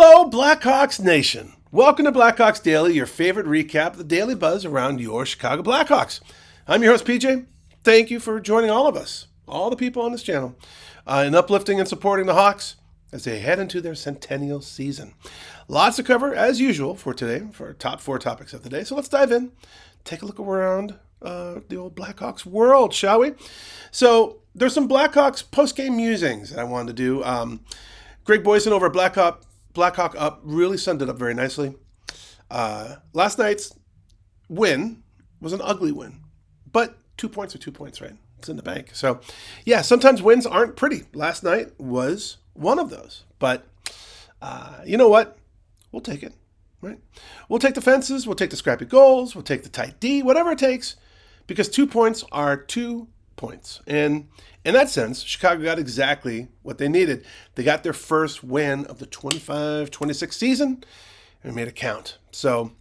Hello, Blackhawks Nation. Welcome to Blackhawks Daily, your favorite recap of the daily buzz around your Chicago Blackhawks. I'm your host, PJ. Thank you for joining all of us, all the people on this channel, in uplifting and supporting the Hawks as they head into their centennial season. Lots to cover, as usual, for today, for our top 4 topics of the day. So let's dive in, take a look around the old Blackhawks world, shall we? So there's some Blackhawks post-game musings that I wanted to do. Greg Boyson over at Blackhawk Up really summed it up very nicely. Last night's win was an ugly win, but 2 points are 2 points, right? It's in the bank. So, yeah, sometimes wins aren't pretty. Last night was one of those. But you know what? We'll take it, right? We'll take the fences. We'll take the scrappy goals. We'll take the tight D, whatever it takes, because 2 points are 2 points. And in that sense, Chicago got exactly what they needed. They got their first win of the 25-26 season and made it count. So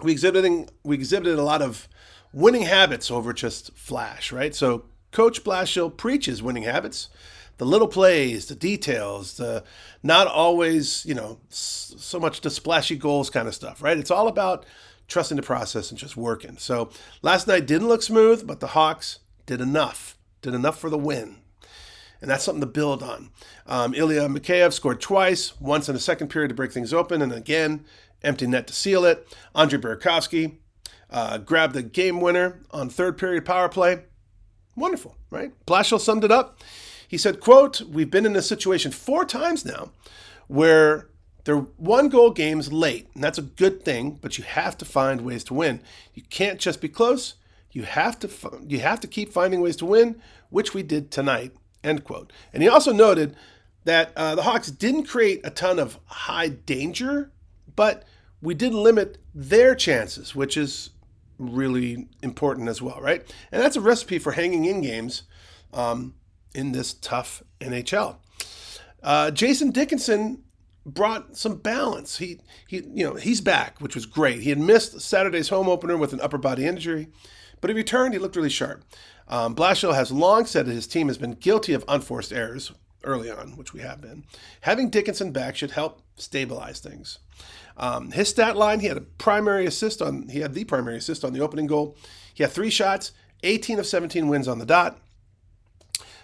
we exhibited a lot of winning habits over just flash, right? So Coach Blashill preaches winning habits, the little plays, the details, the not always, so much the splashy goals kind of stuff, right? It's all about trusting the process and just working. So last night didn't look smooth, but the Hawks did enough for the win. And that's something to build on. Ilya Mikheyev scored twice, once in the second period to break things open, and again, empty net to seal it. Andrei Burakovsky grabbed the game winner on third period power play. Wonderful, right? Blashill summed it up. He said, quote, "We've been in this situation 4 times now where they're 1-goal games late, and that's a good thing, but you have to find ways to win. You can't just be close. You have to keep finding ways to win, which we did tonight," end quote. And he also noted that the Hawks didn't create a ton of high danger, but we did limit their chances, which is really important as well, right? And that's a recipe for hanging in games in this tough NHL. Jason Dickinson brought some balance. He's back, which was great. He had missed Saturday's home opener with an upper body injury, but he returned. He looked really sharp. Blashill has long said that his team has been guilty of unforced errors early on, which we have been. Having Dickinson back should help stabilize things. His stat line: he had the primary assist on the opening goal. He had 3 shots, 18 of 17 wins on the dot.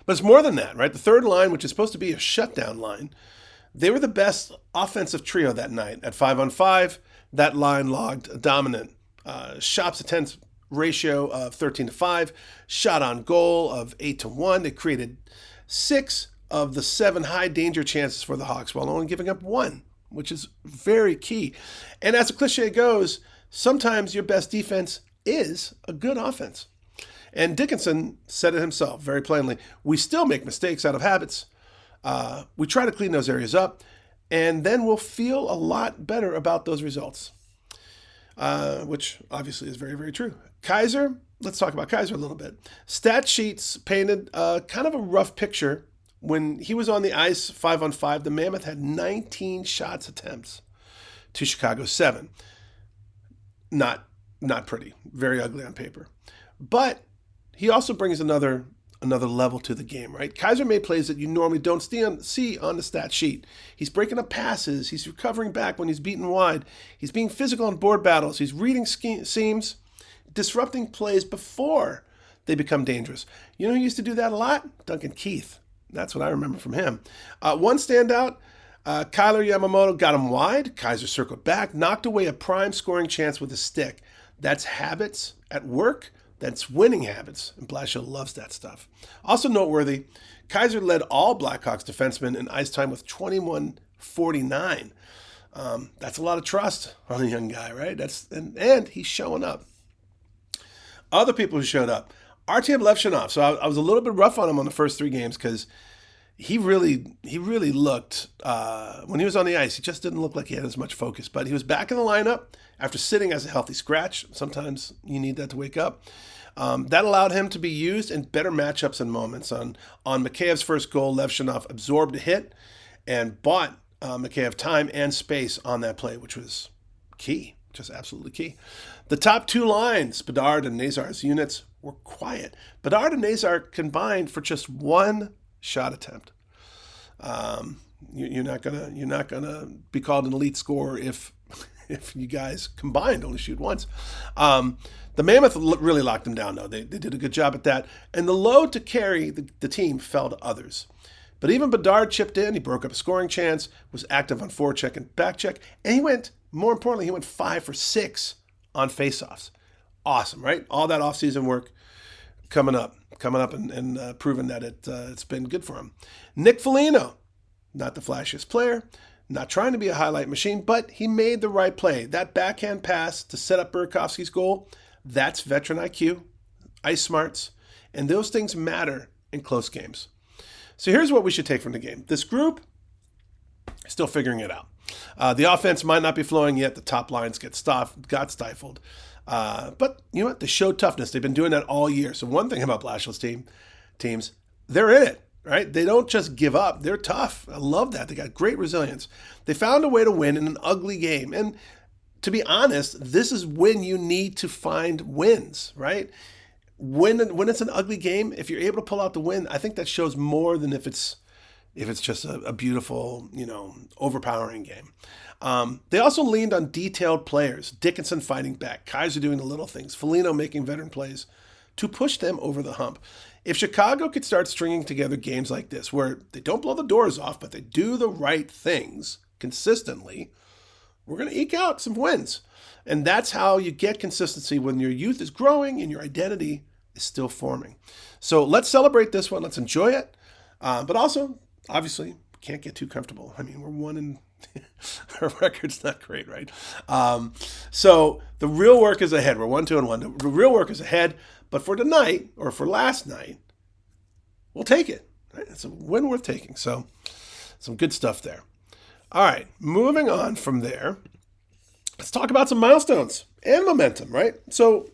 But it's more than that, right? The third line, which is supposed to be a shutdown line, they were the best offensive trio that night. At 5-on-5, that line logged a dominant shots attempts ratio of 13-5, shot on goal of 8-1. They created 6 of the 7 high danger chances for the Hawks while only giving up 1, which is very key. And as the cliche goes, sometimes your best defense is a good offense. And Dickinson said it himself very plainly. We still make mistakes out of habits. We try to clean those areas up, and then we'll feel a lot better about those results, which obviously is very, very true. Kaiser, let's talk about Kaiser a little bit. Stat sheets painted kind of a rough picture. When he was on the ice 5-on-5, the Mammoth had 19 shots attempts to Chicago's 7. Not pretty. Very ugly on paper. But he also brings another level to the game, right? Kaiser made plays that you normally don't see on the stat sheet. He's breaking up passes. He's recovering back when he's beaten wide. He's being physical in board battles. He's reading seams, disrupting plays before they become dangerous. You know who used to do that a lot? Duncan Keith. That's what I remember from him. One standout, Kyler Yamamoto got him wide. Kaiser circled back, knocked away a prime scoring chance with a stick. That's habits at work. That's winning habits, and Blashill loves that stuff. Also noteworthy, Kaiser led all Blackhawks defensemen in ice time with 21:49. That's a lot of trust on a young guy, right? And he's showing up. Other people who showed up, Artem Levshinov. So I was a little bit rough on him on the first 3 games because he really looked, when he was on the ice, he just didn't look like he had as much focus. But he was back in the lineup after sitting as a healthy scratch. Sometimes you need that to wake up. That allowed him to be used in better matchups and moments. On Mikheyev's first goal, Levshinov absorbed a hit and bought Mikheyev time and space on that play, which was key, just absolutely key. The top 2 lines, Bedard and Nazar's units, were quiet. Bedard and Nazar combined for just 1 shot attempt. You're not gonna be called an elite scorer if you guys combined only shoot once. The Mammoth really locked them down, though. They did a good job at that. And the load to carry the team fell to others. But even Bedard chipped in. He broke up a scoring chance, was active on forecheck and backcheck, and more importantly, he went 5 for 6 on faceoffs. Awesome, right? All that offseason work coming up and proving that it's been good for him. Nick Foligno, not the flashiest player, not trying to be a highlight machine, but he made the right play. That backhand pass to set up Burakovsky's goal, that's veteran IQ, ice smarts, and those things matter in close games. So here's what we should take from the game. This group is still figuring it out. The offense might not be flowing yet. The top lines got stifled. But you know what? They showed toughness. They've been doing that all year. So one thing about Blashill's teams, they're in it, right? They don't just give up. They're tough. I love that. They got great resilience. They found a way to win in an ugly game. And to be honest, this is when you need to find wins, right? When it's an ugly game, if you're able to pull out the win, I think that shows more than if it's just a beautiful, overpowering game. They also leaned on detailed players. Dickinson fighting back. Kaiser doing the little things. Foligno making veteran plays to push them over the hump. If Chicago could start stringing together games like this, where they don't blow the doors off, but they do the right things consistently, we're going to eke out some wins. And that's how you get consistency when your youth is growing and your identity is still forming. So let's celebrate this one. Let's enjoy it. But also, obviously, can't get too comfortable. I mean, we're 1 our record's not great, right? So the real work is ahead. We're 1-2-1. The real work is ahead. But for tonight, or for last night, we'll take it. Right? It's a win worth taking. So some good stuff there. All right, moving on from there, let's talk about some milestones and momentum, right? So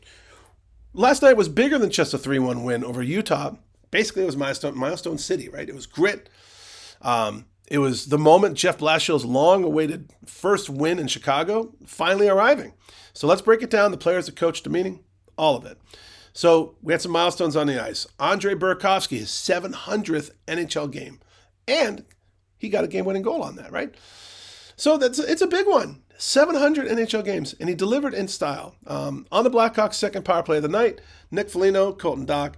last night was bigger than just a 3-1 win over Utah. Basically, it was milestone city, right? It was grit. It was the moment Jeff Blashill's long-awaited first win in Chicago finally arriving. So let's break it down. The players, the coach, the meaning, all of it. So we had some milestones on the ice. Andrei Burakovsky, his 700th NHL game. And he got a game-winning goal on that, right? So it's a big one. 700 NHL games, and he delivered in style. On the Blackhawks' second power play of the night, Nick Foligno, Colton Dach,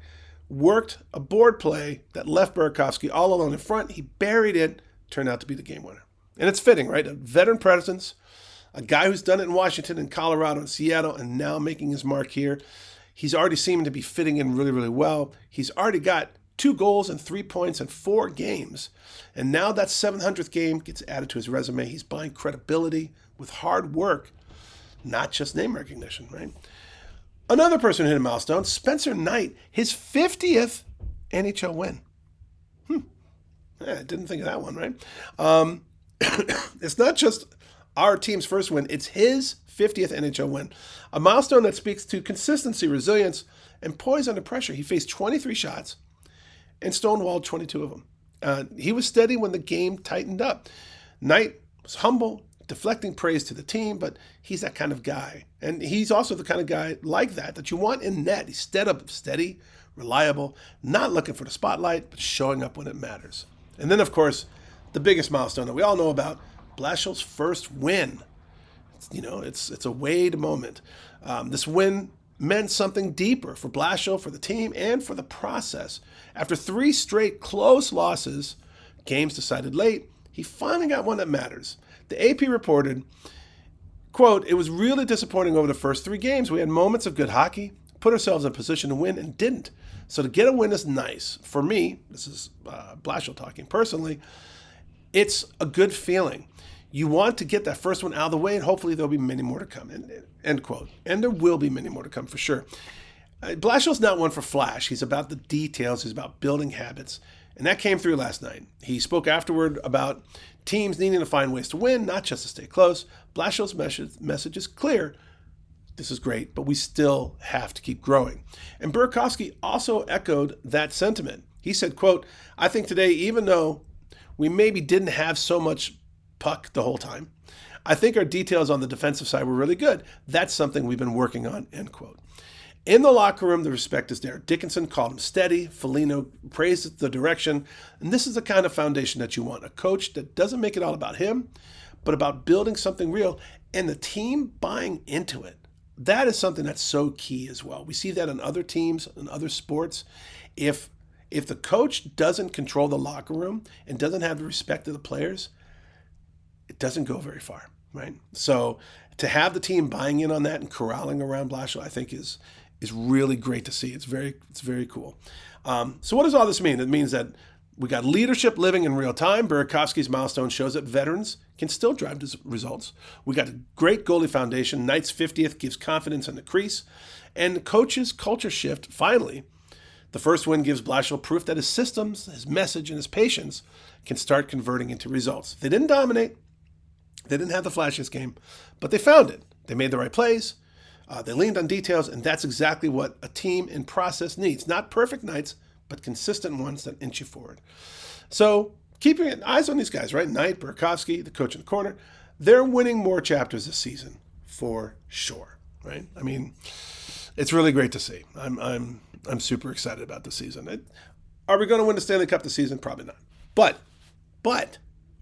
worked a board play that left Burakovsky all alone in front. He buried it, turned out to be the game winner. And it's fitting, right? A veteran presence, a guy who's done it in Washington and Colorado and Seattle and now making his mark here. He's already seeming to be fitting in really, really well. He's already got 2 goals and 3 points in 4 games. And now that 700th game gets added to his resume. He's buying credibility with hard work, not just name recognition, right? Another person who hit a milestone, Spencer Knight, his 50th NHL win. I didn't think of that one, right? It's not just our team's first win, it's his 50th NHL win. A milestone that speaks to consistency, resilience, and poise under pressure. He faced 23 shots and stonewalled 22 of them. He was steady when the game tightened up. Knight was humble, deflecting praise to the team, but he's that kind of guy. And he's also the kind of guy like that you want in net. He's steady, reliable, not looking for the spotlight, but showing up when it matters. And then, of course, the biggest milestone that we all know about, Blashill's first win. It's a Wade moment. This win meant something deeper for Blashill, for the team, and for the process. After 3 straight close losses, games decided late, he finally got one that matters. The AP reported, quote, "It was really disappointing over the first 3 games. We had moments of good hockey, put ourselves in a position to win, and didn't. So to get a win is nice. For me," this is Blashill talking personally, "it's a good feeling. You want to get that first one out of the way, and hopefully there'll be many more to come," end quote. And there will be many more to come for sure. Blashill's not one for flash. He's about the details. He's about building habits. And that came through last night. He spoke afterward about teams needing to find ways to win, not just to stay close. Blashill's message is clear. This is great, but we still have to keep growing. And Burakovsky also echoed that sentiment. He said, quote, "I think today, even though we maybe didn't have so much puck the whole time, I think our details on the defensive side were really good. That's something we've been working on," end quote. In the locker room, the respect is there. Dickinson called him steady. Foligno praised the direction. And this is the kind of foundation that you want. A coach that doesn't make it all about him, but about building something real and the team buying into it. That is something that's so key as well. We see that in other teams, in other sports. If the coach doesn't control the locker room and doesn't have the respect of the players, it doesn't go very far, right? So to have the team buying in on that and corralling around Blashill, I think is really great to see. It's very cool. So what does all this mean? It means that we got leadership living in real time. Burakovsky's milestone shows that veterans can still drive results. We got a great goalie foundation. Knight's 50th gives confidence in the crease. And the coach's culture shift, finally. The first win gives Blashill proof that his systems, his message, and his patience can start converting into results. They didn't dominate. They didn't have the flashiest game, but they found it. They made the right plays. They leaned on details, and that's exactly what a team in process needs. Not perfect nights, but consistent ones that inch you forward. So keep your eyes on these guys, right? Knight, Burakovsky, the coach in the corner. They're winning more chapters this season for sure, right? I mean, it's really great to see. I'm super excited about the season. Are we going to win the Stanley Cup this season? Probably not. But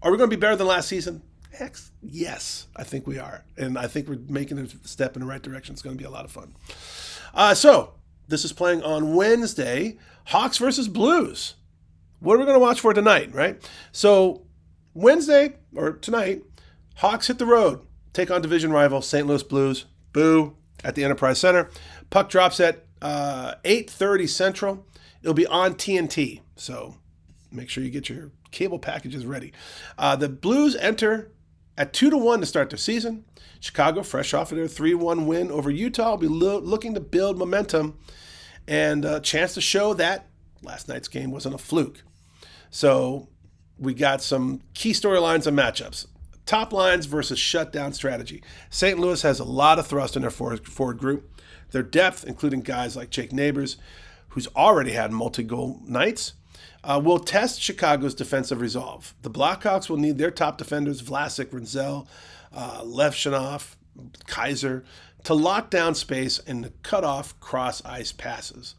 are we going to be better than last season? Heck, yes, I think we are. And I think we're making a step in the right direction. It's going to be a lot of fun. So this is playing on Wednesday, Hawks versus Blues. What are we going to watch for tonight, right? So Wednesday, or tonight, Hawks hit the road, take on division rival St. Louis Blues. Boo, at the Enterprise Center. Puck drops at 8:30 Central. It'll be on TNT, so make sure you get your cable packages ready. The Blues enter at 2-1 to start their season. Chicago, fresh off of their 3-1 win over Utah, will be looking to build momentum and a chance to show that last night's game wasn't a fluke. So we got some key storylines and matchups. Top lines versus shutdown strategy. St. Louis has a lot of thrust in their forward group. Their depth, including guys like Jake Neighbors, who's already had multi-goal nights, will test Chicago's defensive resolve. The Blackhawks will need their top defenders, Vlasic, Rinzel, Levshunov, Kaiser, to lock down space and to cut off cross-ice passes.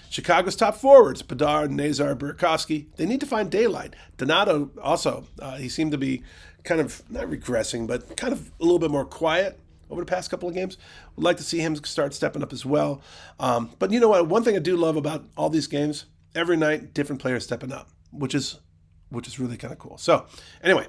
Chicago's top forwards, Bedard, Nazar, Burakovsky, they need to find daylight. Donato also, he seemed to be kind of, not regressing, but kind of a little bit more quiet over the past couple of games. Would like to see him start stepping up as well. But you know what? One thing I do love about all these games, every night, different players stepping up, which is really kind of cool. So anyway,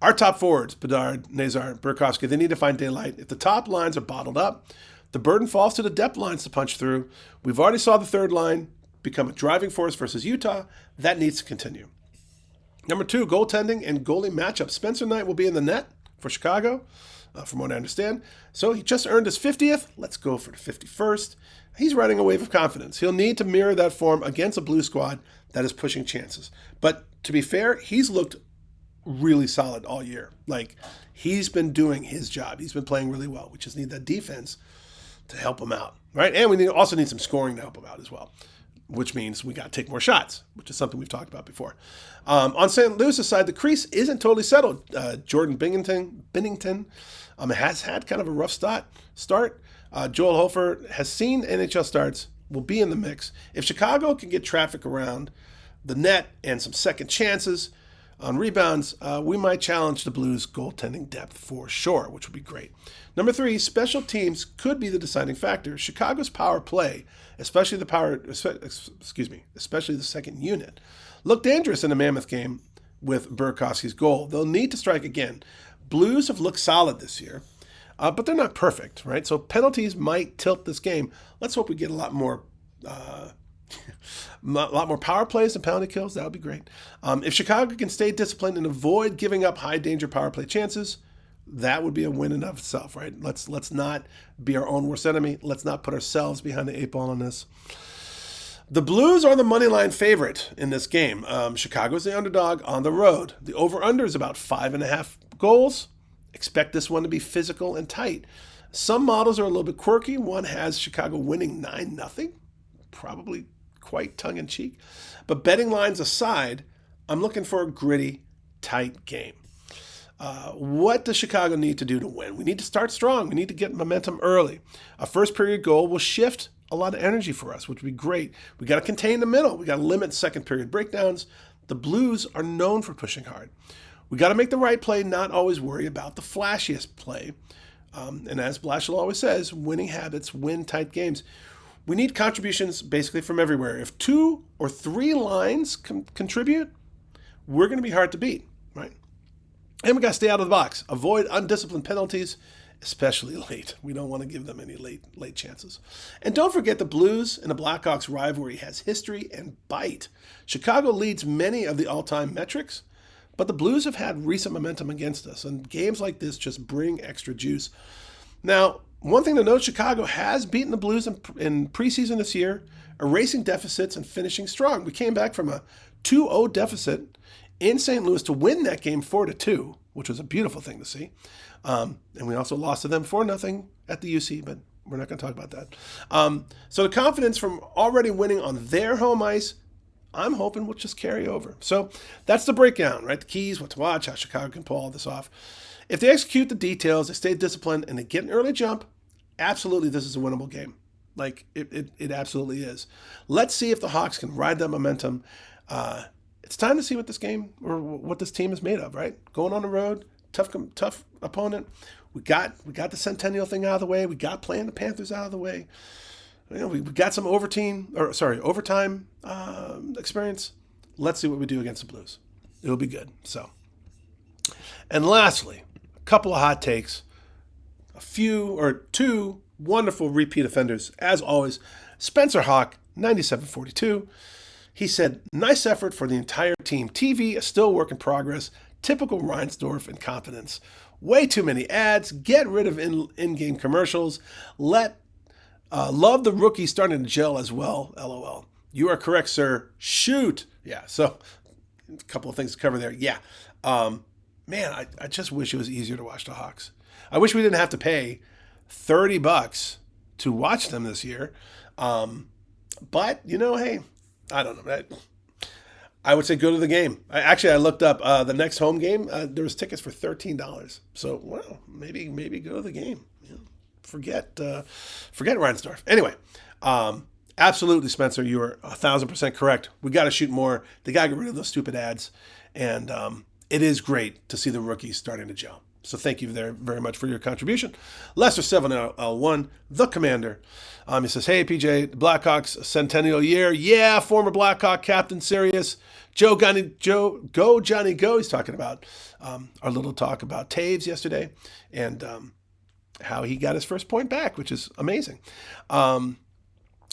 our top forwards, Bedard, Nazar, Burakovsky, they need to find daylight. If the top lines are bottled up, the burden falls to the depth lines to punch through. We've already saw the third line become a driving force versus Utah. That needs to continue. Number 2, goaltending and goalie matchup. Spencer Knight will be in the net for Chicago, from what I understand. So he just earned his 50th. Let's go for the 51st. He's riding a wave of confidence. He'll need to mirror that form against a Blue squad that is pushing chances. But to be fair, he's looked really solid all year. Like, he's been doing his job. He's been playing really well. We just need that defense to help him out, right? And we also need some scoring to help him out as well, which means we got to take more shots, which is something we've talked about before. On St. Louis' side, the crease isn't totally settled. Jordan Binnington has had kind of a rough start. Joel Hofer has seen NHL starts, will be in the mix. If Chicago can get traffic around the net and some second chances on rebounds, we might challenge the Blues' goaltending depth for sure, which would be great. Number 3, special teams could be the deciding factor. Chicago's power play, especially the second unit, looked dangerous in the Mammoth game with Burakovsky's goal. They'll need to strike again. Blues have looked solid this year, but they're not perfect, right? So penalties might tilt this game. Let's hope we get a lot more power plays and penalty kills. That would be great. If Chicago can stay disciplined and avoid giving up high-danger power play chances, that would be a win in of itself, right? Let's not be our own worst enemy. Let's not put ourselves behind the 8 ball on this. The Blues are the moneyline favorite in this game. Chicago's the underdog on the road. The over-under is about 5.5 goals. Expect this one to be physical and tight. Some models are a little bit quirky. One has Chicago winning 9-0, probably quite tongue-in-cheek. But betting lines aside, I'm looking for a gritty, tight game. What does Chicago need to do to win? We need to start strong. We need to get momentum early. A first period goal will shift a lot of energy for us, which would be great. We got to contain the middle. We got to limit second period breakdowns. The Blues are known for pushing hard. We got to make the right play, not always worry about the flashiest play. And as Blashill always says, winning habits win tight games. We need contributions basically from everywhere. If 2 or 3 lines contribute, we're going to be hard to beat, right? And we got to stay out of the box. Avoid undisciplined penalties, especially late. We don't want to give them any late chances. And don't forget the Blues and the Blackhawks rivalry has history and bite. Chicago leads many of the all-time metrics, but the Blues have had recent momentum against us, and games like this just bring extra juice. Now, one thing to note, Chicago has beaten the Blues in preseason this year, erasing deficits and finishing strong. We came back from a 2-0 deficit in St. Louis to win that game 4-2, which was a beautiful thing to see. And we also lost to them 4-0 at the UC, but we're not going to talk about that. So the confidence from already winning on their home ice, I'm hoping will just carry over. So that's the breakdown, right? The keys, what to watch, how Chicago can pull all this off. If they execute the details, they stay disciplined, and they get an early jump, absolutely this is a winnable game. Like, it absolutely is. Let's see if the Hawks can ride that momentum. It's time to see what this game or what this team is made of, right? Going on the road, tough opponent. We got the Centennial thing out of the way. We got playing the Panthers out of the way. You know, we got some overtime experience. Let's see what we do against the Blues. It'll be good. So, and lastly, a couple of hot takes. Two wonderful repeat offenders, as always. Spencer Hawk, 9742. He said, nice effort for the entire team. TV, a still work in progress. Typical Reinsdorf incompetence. Way too many ads. Get rid of in-game commercials. Love the rookie starting to gel as well. LOL. You are correct, sir. Shoot. Yeah, so a couple of things to cover there. Yeah. Man, I just wish it was easier to watch the Hawks. I wish we didn't have to pay $30 to watch them this year. But, hey, I don't know. I would say go to the game. I looked up the next home game. There was tickets for $13. So, well, maybe go to the game. Forget Reinsdorf. Anyway, absolutely, Spencer, you are 1,000% correct. We got to shoot more. They got to get rid of those stupid ads. And it is great to see the rookies starting to gel. So thank you very much for your contribution. Lester 7L1, the Commander. He says, hey, PJ, the Blackhawks centennial year. Yeah, former Blackhawk captain, serious. Go Johnny Go. He's talking about our little talk about Taves yesterday and how he got his first point back, which is amazing.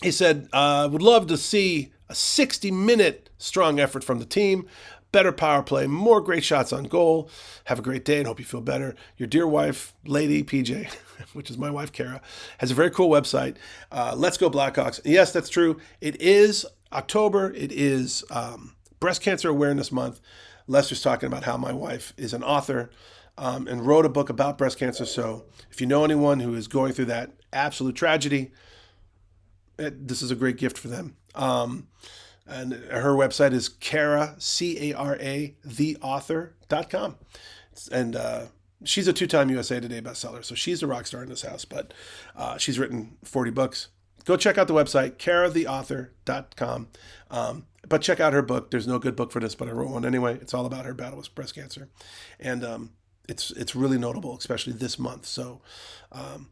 He said, would love to see a 60-minute strong effort from the team. Better power play, more great shots on goal. Have a great day and hope you feel better. Your dear wife, Lady PJ, which is my wife, Kara, has a very cool website. Let's Go Blackhawks. Yes, that's true. It is October. It is Breast Cancer Awareness Month. Lester's talking about how my wife is an author and wrote a book about breast cancer. So if you know anyone who is going through that absolute tragedy, this is a great gift for them. And her website is Kara, C-A-R-A, theauthor.com. And she's a 2-time USA Today bestseller, so she's a rock star in this house, but she's written 40 books. Go check out the website, karatheauthor.com. But check out her book. There's no good book for this, but I wrote one anyway. It's all about her battle with breast cancer. And it's really notable, especially this month. So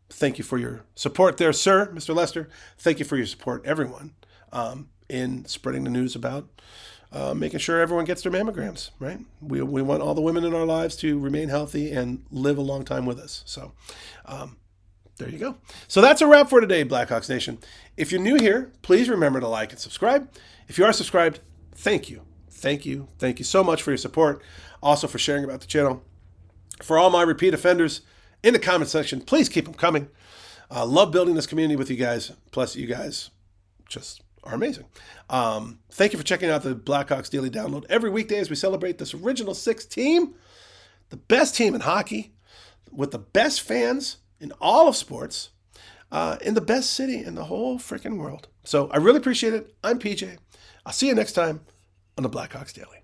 thank you for your support there, sir, Mr. Lester. Thank you for your support, everyone. In spreading the news about making sure everyone gets their mammograms, right? We want all the women in our lives to remain healthy and live a long time with us. So there you go. So that's a wrap for today, Blackhawks Nation. If you're new here, please remember to like and subscribe. If you are subscribed, thank you. Thank you. Thank you so much for your support. Also for sharing about the channel. For all my repeat offenders in the comment section, please keep them coming. Love building this community with you guys. Plus, you guys just are amazing. Thank you for checking out the Blackhawks Daily Download. Every weekday as we celebrate this original 6 team, the best team in hockey, with the best fans in all of sports, in the best city in the whole freaking world. So I really appreciate it. I'm PJ. I'll see you next time on the Blackhawks Daily.